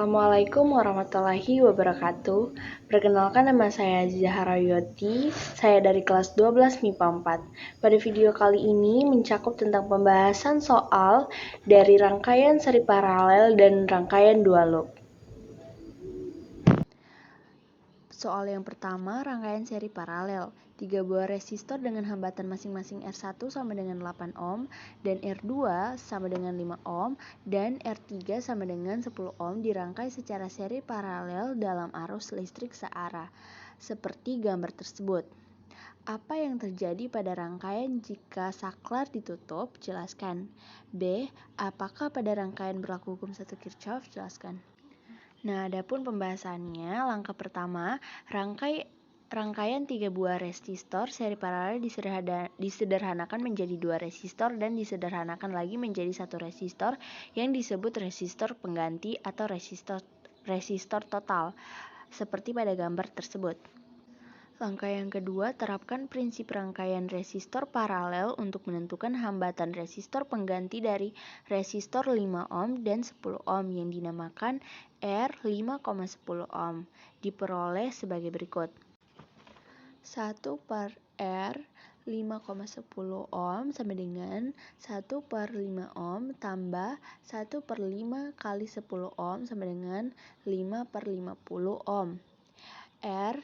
Assalamualaikum warahmatullahi wabarakatuh. Perkenalkan, nama saya Zahra Yoti. Saya dari kelas 12 MIPA 4. Pada video kali ini mencakup tentang pembahasan soal dari rangkaian seri paralel dan rangkaian dua loop. Soal yang pertama, rangkaian seri paralel. 3 buah resistor dengan hambatan masing-masing R1 sama dengan 8 ohm, dan R2 sama dengan 5 ohm, dan R3 sama dengan 10 ohm dirangkai secara seri paralel dalam arus listrik searah, seperti gambar tersebut. Apa yang terjadi pada rangkaian jika saklar ditutup? Jelaskan. B. Apakah pada rangkaian berlaku hukum 1 Kirchhoff? Jelaskan. Nah, adapun pembahasannya, langkah pertama, rangkaian 3 buah resistor seri paralel disederhanakan menjadi 2 resistor dan disederhanakan lagi menjadi 1 resistor yang disebut resistor pengganti atau resistor total, seperti pada gambar tersebut. Langkah yang kedua, terapkan prinsip rangkaian resistor paralel untuk menentukan hambatan resistor pengganti dari resistor 5 ohm dan 10 ohm yang dinamakan R 5,10 ohm. Diperoleh sebagai berikut. 1 per R 5,10 ohm sama dengan 1 per 5 ohm tambah 1 per 5 kali 10 ohm sama dengan 5 per 50 ohm. R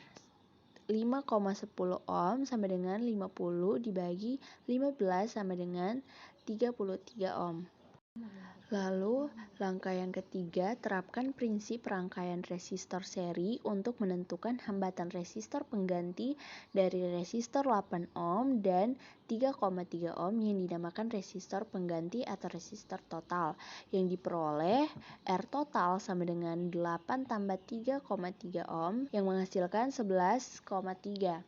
5,10 ohm sama dengan 50 dibagi 15 sama dengan 33 ohm. Lalu, langkah yang ketiga, terapkan prinsip rangkaian resistor seri untuk menentukan hambatan resistor pengganti dari resistor 8 ohm dan 3,3 ohm yang dinamakan resistor pengganti atau resistor total, yang diperoleh R total sama dengan 8 tambah 3,3 ohm yang menghasilkan 11,3.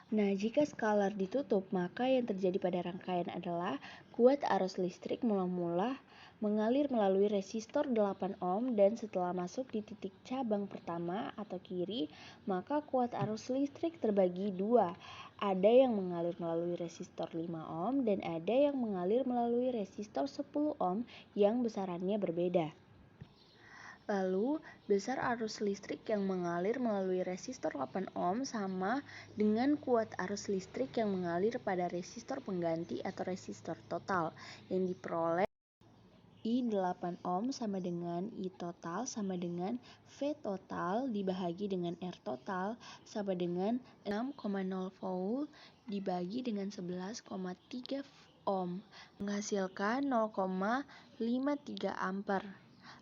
Nah, jika skalar ditutup, maka yang terjadi pada rangkaian adalah kuat arus listrik mula-mula mengalir melalui resistor 8 ohm dan setelah masuk di titik cabang pertama atau kiri, maka kuat arus listrik terbagi dua. Ada yang mengalir melalui resistor 5 ohm dan ada yang mengalir melalui resistor 10 ohm yang besarannya berbeda. Lalu, besar arus listrik yang mengalir melalui resistor 8 ohm sama dengan kuat arus listrik yang mengalir pada resistor pengganti atau resistor total, yang diperoleh I 8 ohm sama dengan I total sama dengan V total dibagi dengan R total sama dengan 6,0 volt dibagi dengan 11,3 ohm, menghasilkan 0,53 ampere.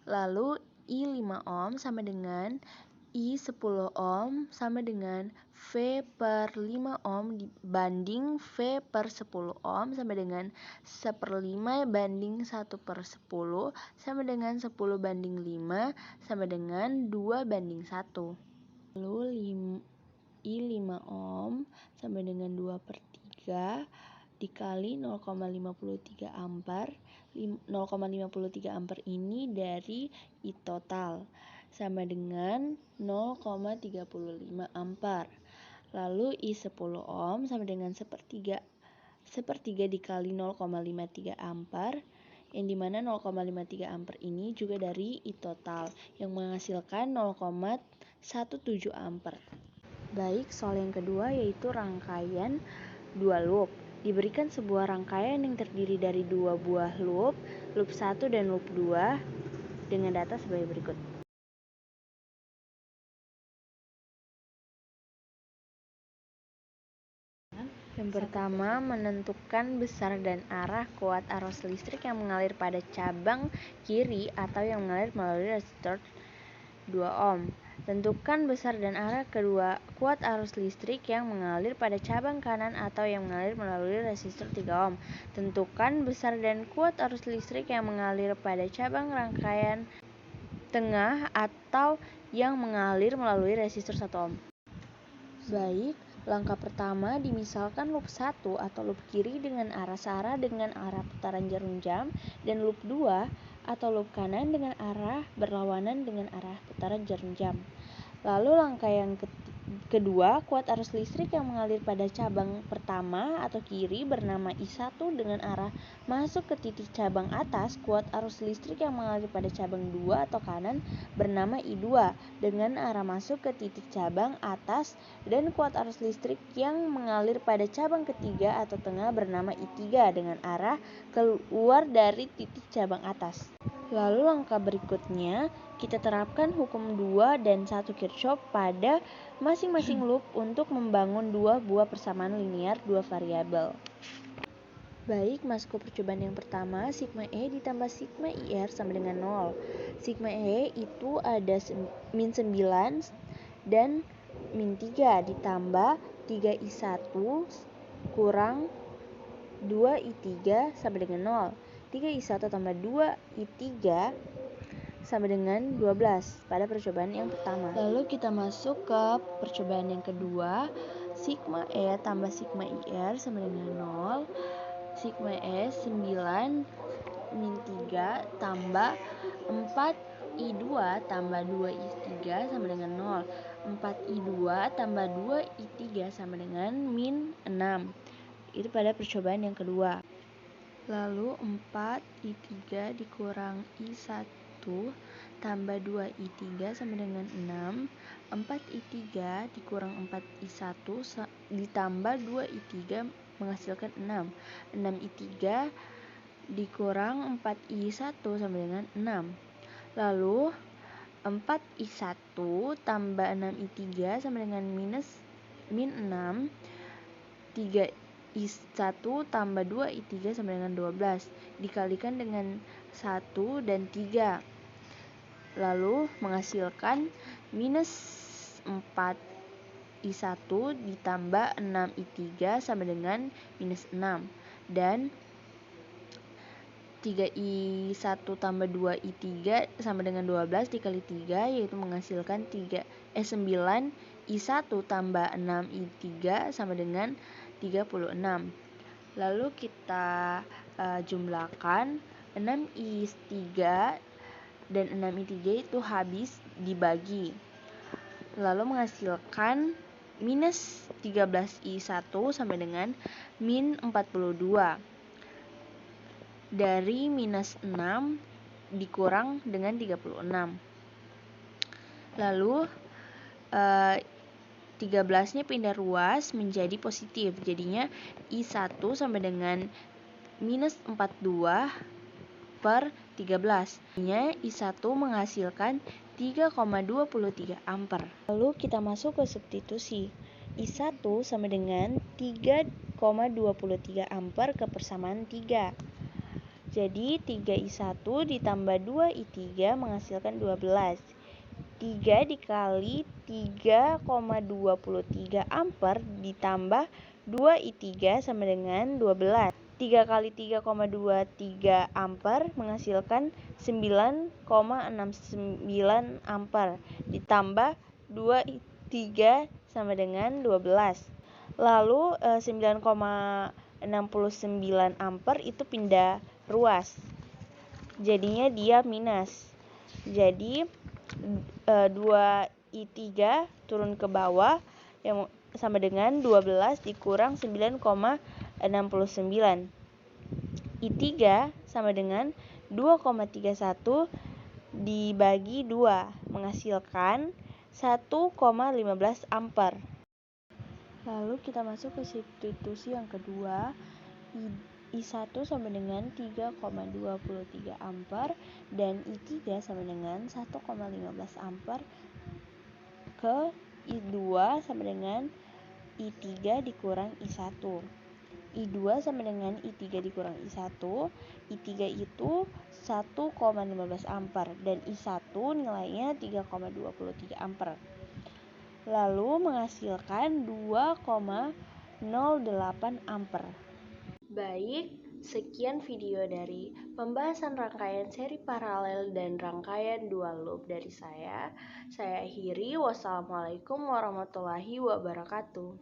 Lalu I 5 ohm sama dengan I 10 ohm sama dengan V per 5 ohm banding V per 10 ohm sama dengan 1/5 banding 1 per 10 sama dengan 10 banding 5 sama dengan 2 banding 1. Lalu I 5 ohm sama dengan 2 per 3 dikali 0,53 ampere. 0,53 ampere ini dari I total sama dengan 0,35 ampere. Lalu I 10 ohm sama dengan sepertiga dikali 0,53 ampere, yang dimana 0,53 ampere ini juga dari I total yang menghasilkan 0,17 ampere. Baik, soal yang kedua yaitu rangkaian dua loop. Diberikan sebuah rangkaian yang terdiri dari 2 buah loop 1 dan loop 2 dengan data sebagai berikut. Yang pertama, menentukan besar dan arah kuat arus listrik yang mengalir pada cabang kiri atau yang mengalir melalui resistor 2 ohm. Tentukan besar dan arah kedua kuat arus listrik yang mengalir pada cabang kanan atau yang mengalir melalui resistor 3 ohm. Tentukan besar dan kuat arus listrik yang mengalir pada cabang rangkaian tengah atau yang mengalir melalui resistor 1 ohm. Baik, langkah pertama dimisalkan loop 1 atau loop kiri dengan arah searah dengan arah putaran jarum jam dan loop 2 atau loop kanan dengan arah berlawanan dengan arah putaran jarum jam. Lalu langkah yang Kedua, kuat arus listrik yang mengalir pada cabang pertama atau kiri bernama I1 dengan arah masuk ke titik cabang atas. Kuat arus listrik yang mengalir pada cabang 2 atau kanan bernama I2 dengan arah masuk ke titik cabang atas. Dan kuat arus listrik yang mengalir pada cabang ketiga atau tengah bernama I3 dengan arah keluar dari titik cabang atas. Lalu langkah berikutnya, kita terapkan hukum 2 dan 1 Kirchhoff pada masing-masing loop untuk membangun dua buah persamaan linear dua variabel. Baik, masuk ke percobaan yang pertama, sigma E ditambah sigma IR sama dengan 0. Sigma E itu ada min 9 dan min 3 ditambah 3I1 kurang 2I3 sama dengan 0. 3I1 tambah 2I3 sama dengan 12 pada percobaan yang pertama. Lalu kita masuk ke percobaan yang kedua. Sigma E tambah sigma IR sama dengan 0. Sigma E 9 min 3 tambah 4I2 tambah 2I3 sama dengan 0. 4I2 tambah 2I3 sama dengan min 6. Itu pada percobaan yang kedua. Lalu 4I3 dikurang I1 tambah 2I3 sama dengan 6. 4I3 dikurang 4I1 ditambah 2I3 menghasilkan 6. 6I3 dikurang 4I1 sama dengan 6. Lalu 4I1 tambah 6I3 sama dengan min 6. 3I1 tambah 2I3 sama dengan 12 dikalikan dengan 1 dan 3, lalu menghasilkan minus 4I1 ditambah 6I3 sama dengan minus 6, dan 3I1 tambah 2I3 sama dengan 12 dikali 3 yaitu menghasilkan 9I1 tambah 6I3 sama dengan 36. Lalu kita jumlahkan 6I3 dan 6I3 itu habis dibagi, lalu menghasilkan minus 13I1 sama dengan min 42. Dari minus 6 dikurang dengan 36. Lalu 13-nya pindah ruas menjadi positif. Jadinya I1 sama dengan minus 42 per 13. Jadinya I1 menghasilkan 3,23 ampere. Lalu kita masuk ke substitusi. I1 sama dengan 3,23 ampere ke persamaan 3. Jadi 3I1 ditambah 2I3 menghasilkan 12. 3 dikali 3,23 ampere ditambah 2I3 sama dengan 12. 3 kali 3,23 ampere menghasilkan 9,69 ampere ditambah 2I3 sama dengan 12. Lalu 9,69 ampere itu pindah ruas. Jadinya dia minus. Jadi 2I3 turun ke bawah yang sama dengan 12 dikurang 9,69. I3 sama dengan 2,31 dibagi 2 menghasilkan 1,15 ampere. Lalu kita masuk ke substitusi yang kedua. I1 sama dengan 3,23 ampere dan I3 sama dengan 1,15 ampere ke I2 sama dengan I3 dikurang I1. I2 sama dengan I3 dikurang I1. I3 itu 1,15 ampere dan I1 nilainya 3,23 ampere. Lalu menghasilkan 2,08 ampere. Baik, sekian video dari pembahasan rangkaian seri paralel dan rangkaian dual loop dari saya. Saya akhiri. Wassalamualaikum warahmatullahi wabarakatuh.